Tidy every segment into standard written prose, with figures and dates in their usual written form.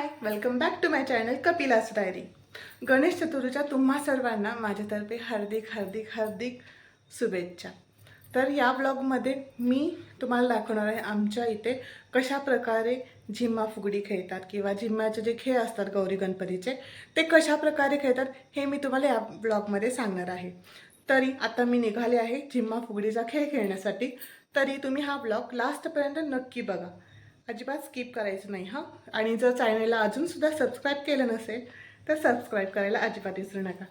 High, welcome back to my channel Kapila's diary. Ganesh चतुर्थीच्या तुम्हा सर्वांना माझ्यातर्फे हार्दिक हार्दिक हार्दिक शुभेच्छा। तर या ब्लॉगमध्ये मी तुम्हाला दाखवणार आहे आमच्या इथे कशा प्रकारे झिम्मा फुगडी खेळतात किंवा झिम्म्याचे जे खेळ असतात गौरी गणपतीचे ते कशा प्रकारे खेळतात हे मी तुम्हाला या ब्लॉगमध्ये सांगणार आहे। तरी आता मी निघाले आहे झिम्मा फुगडीचा खेळ खेळण्यासाठी, तरी तुम्ही हा ब्लॉग लास्टपर्यंत नक्की बघा, अजिबात स्किप करायचं नाही हां। आणि जर चॅनलला अजूनसुद्धा सबस्क्राईब केलं नसेल तर सबस्क्राईब करायला अजिबात विसरू नका।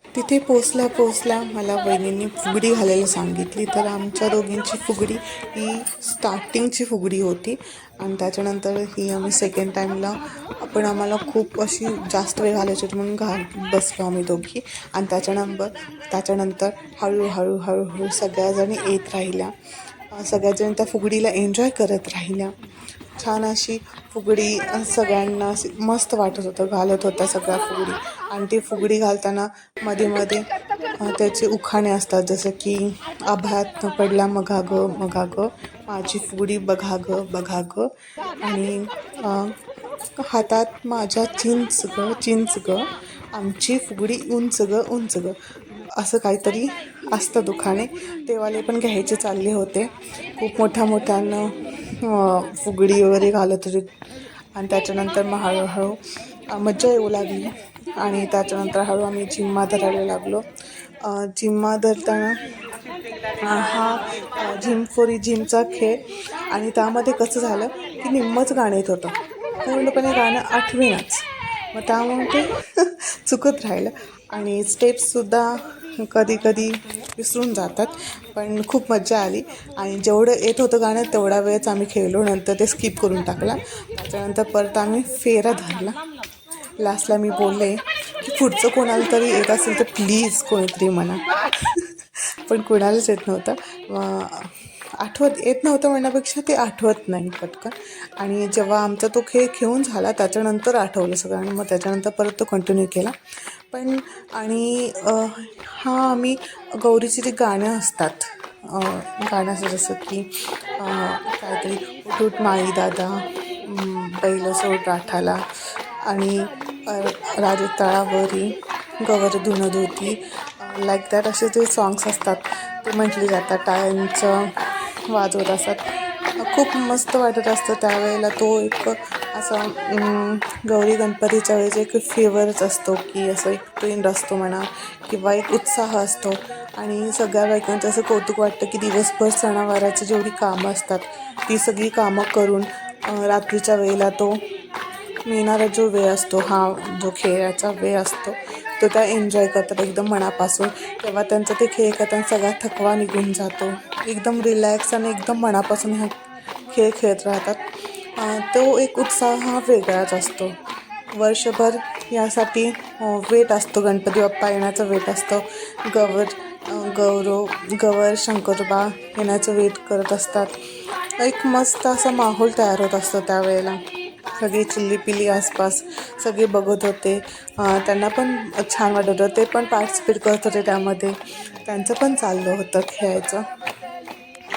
तिथे पोचल्या मला वहिनींनी फुगडी घालायला सांगितली, तर आमच्या दोघींची फुगडी ही स्टार्टिंगची फुगडी होती आणि त्याच्यानंतर ही आम्ही सेकंड टाईमला आम्हाला खूप अशी जास्त वेळ घालायची होती म्हणून बसलो आम्ही दोघी। आणि त्याच्यानंतर हळूहळू सगळ्याजणी येत राहिल्या, सगळ्याजणी त्या फुगडीला एन्जॉय करत राहिल्या। छान अशी फुगडी सगळ्यांना मस्त वाटत होतं, घालत होत्या सगळ्या फुगडी। आणि ती फुगडी घालताना मध्ये मध्ये त्याचे उखाणे असतात, जसं की आभाळात न पडला मघा ग माझी फुगडी बघा ग आणि हातात माझ्या चिंच ग आमची फुगडी उंच ग असं काहीतरी असतं दुखाणे, तेवाले पण घ्यायचे चालले होते। खूप मोठ्यानं फुगडी वगैरे घालत होते आणि त्याच्यानंतर मग हळूहळू मजा येऊ लागली आणि त्याच्यानंतर हळू आम्ही झिम्मा धरायला लागलो। झिम्मा धरताना हा झिमचा खेळ, आणि त्यामध्ये कसं झालं की निम्मच गाणं येत होतं, पूर्णपणे गाणं आठवेनाच, मग त्यामुळे ते चुकत राहिलं आणि स्टेप्ससुद्धा कधी विसरून जातात। पण खूप मजा आली आणि जेवढं येत होतं गाणं तेवढा वेळच आम्ही खेळलो, नंतर ते स्किप करून टाकला। त्याच्यानंतर परत आम्ही फेरा धरला। लास्टला मी बोलले की पुढचं कोणाला तरी येत असेल तर प्लीज कोणीतरी म्हणा पण कोणालाच येत नव्हतं, येत नव्हतं म्हणण्यापेक्षा ते आठवत नाही पटकन। आणि जेव्हा आमचा तो खेळ खेळून झाला त्याच्यानंतर आठवलं सगळं आणि मग त्याच्यानंतर परत तो कंटिन्यू केला। पण आणि आम्ही गौरीची जी गाणं असतात, गाणं असं जसं की काहीतरी उठूट माई दादा, बैल सोड राठाला आणि राजतळावरी गवर धुणं धुती, लाईक दॅट असे जे सॉंग्स असतात ते म्हटले जातात, टाळ्यांचं वाजवत असतात। खूप मस्त वाटत असतं त्यावेळेला। तो एक असा गौरी गणपतीच्या वेळेस एक फेवरच असतो की असं एक ट्रेंड असतो म्हणा किंवा एक उत्साह असतो आणि सगळ्या बायकांचं असं कौतुक वाटतं की दिवसभर सणावाराची जेवढी कामं असतात ती सगळी कामं करून रात्रीच्या वेळेला तो मिळणारा जो वेळ असतो, जो खेळाचा वेळ असतो तो त्या एन्जॉय करतात एकदम मनापासून। तेव्हा त्यांचं ते खेळ करताना सगळा थकवा निघून जातो, एकदम रिलॅक्स आणि एकदम मनापासून हा खेळ खेळत राहतात। तो एक उत्साह वेगळाच असतो। वर्षभर यासाठी वेट असतो, गणपती बाप्पा येण्याचा वेट असतो, गवर शंकरोबा येण्याचं वेट करत असतात। एक मस्त असा माहोल तयार होत असतो त्यावेळेला। सगळी चिल्लीपिल्ली आसपास सगळे बघत होते, त्यांना पण छान वाटत होतं, ते पण पार्टिसिपेट करत होते त्यामध्ये, त्यांचं पण चाललं होतं खेळायचं।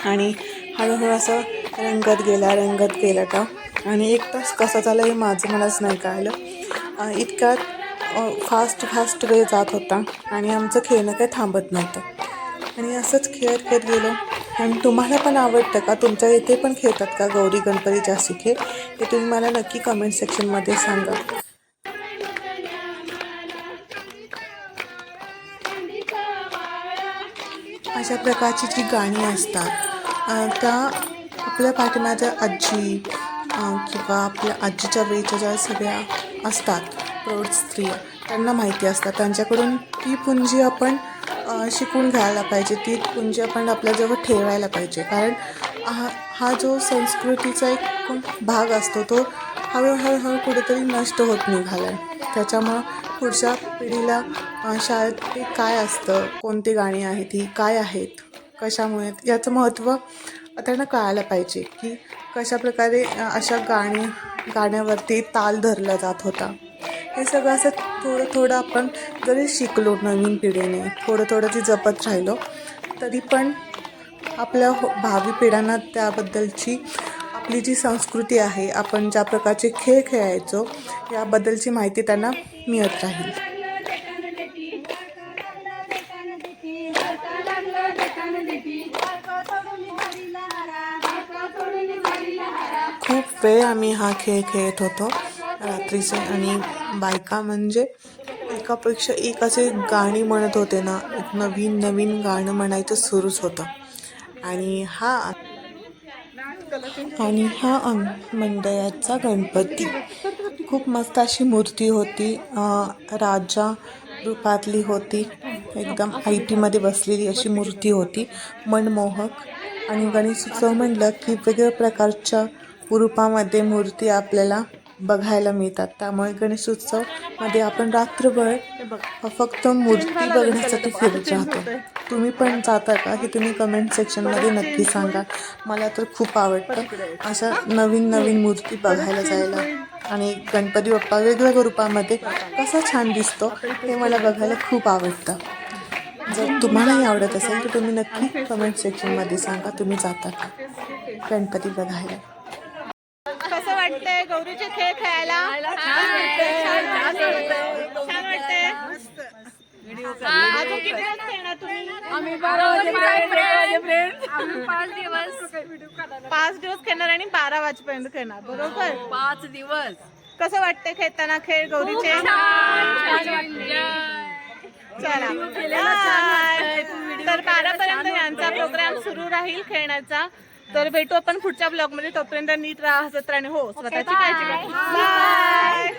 आणि हळूहळू असं रंगत गेला का आणि एक तास कसा झाला हे मलाच नाही कळलं। इतक्यात फास्ट वेळ जात होता आणि आमचं खेळणं काही थांबत नव्हतं आणि असंच खेळत गेलो। आणि तुम्हाला पण आवडतं का? तुमच्या इथे पण खेळतात का गौरी गणपतीचे असे खेळ? हे तुम्ही मला नक्की कमेंट सेक्शनमध्ये सांगा। अशा प्रकारची जी गाणी असतात त्या आपल्या पाठीमागच्या आजी किंवा आपल्या आजीच्या वेळच्या ज्या सगळ्या असतात प्रौढ स्त्रिया, त्यांना माहिती असतात, त्यांच्याकडून ती पुंजी आपण शिकून घ्यायला पाहिजे, ती पुंजी आपण आपल्याजवळ ठेवायला पाहिजे। कारण हा जो संस्कृतीचा एक भाग असतो तो हळूहळू कुठेतरी नष्ट होत निघाला आहे। त्याच्यामुळं पुढच्या पिढीला शाळेत ते काय असतं, कोणती गाणी आहेत, ही काय आहेत, कशामुळे याचं महत्त्व त्यांना कळायला पाहिजे की कशाप्रकारे अशा गाण्यावरती ताल धरला जात होता। हे सगळं असं थोडं आपण जरी शिकलो, नवीन पिढीने थोडं ती जपत राहिलो तरी पण आपल्या भावी पिढ्यांना त्याबद्दलची आपली जी संस्कृती आहे, आपण ज्या प्रकारचे खेळ खेळायचो याबद्दलची माहिती त्यांना मिळत राहील. खूप वेळ आम्ही हा खेळ खेळत होतो रात्रीचे, आणि बायका म्हणजे एकापेक्षा एक असे गाणी म्हणत होते ना, एक नवीन नवीन गाणं म्हणायचं सुरूच होतं. आणि हा मंडळाचा गणपती खूप मस्त अशी मूर्ती होती, राजा रूपातली होती, एकदम ऐटीमध्ये बसलेली अशी मूर्ती होती, मनमोहक. आणि गणेशोत्सव म्हणलं की वेगवेगळ्या प्रकारच्या रूपामध्ये मूर्ती आपल्याला बघायला मिळतात. त्यामुळे गणेशोत्सवमध्ये आपण रात्रभर फक्त मूर्ती बघण्यासाठी फिरत राहतो. तुम्ही पण जाता का हे तुम्ही कमेंट सेक्शनमध्ये नक्की सांगा. मला तर खूप आवडतं अशा नवीन नवीन मूर्ती बघायला जायला, आणि गणपती बाप्पा वेगवेगळ्या रूपामध्ये कसा छान दिसतो हे मला बघायला खूप आवडतं. जर तुम्हालाही आवडत असेल तर तुम्ही नक्की कमेंट सेक्शनमध्ये सांगा तुम्ही जाता का गणपती बघायला. कसं वाटतंय गौरीचे खेळ खेळायला? छान वाटतंय. अजून किती दिवस खेळणार तुम्ही? आम्ही 12 वाजेपर्यंत 5 दिवस खेळणार आणि 12 वाजेपर्यंत खेळणार, बरोबर? 5 दिवस. कसं वाटतंय खेळताना खेळ गौरीचे? चला बाय. तर 12 पर्यंत यांचा प्रोग्राम सुरू राहील खेळण्याचा. तर भेटू आपण पुढच्या ब्लॉग मध्ये. तोपर्यंत नीट राहा, हसत राहा. हो, स्वतःची काळजी घ्या. बाय.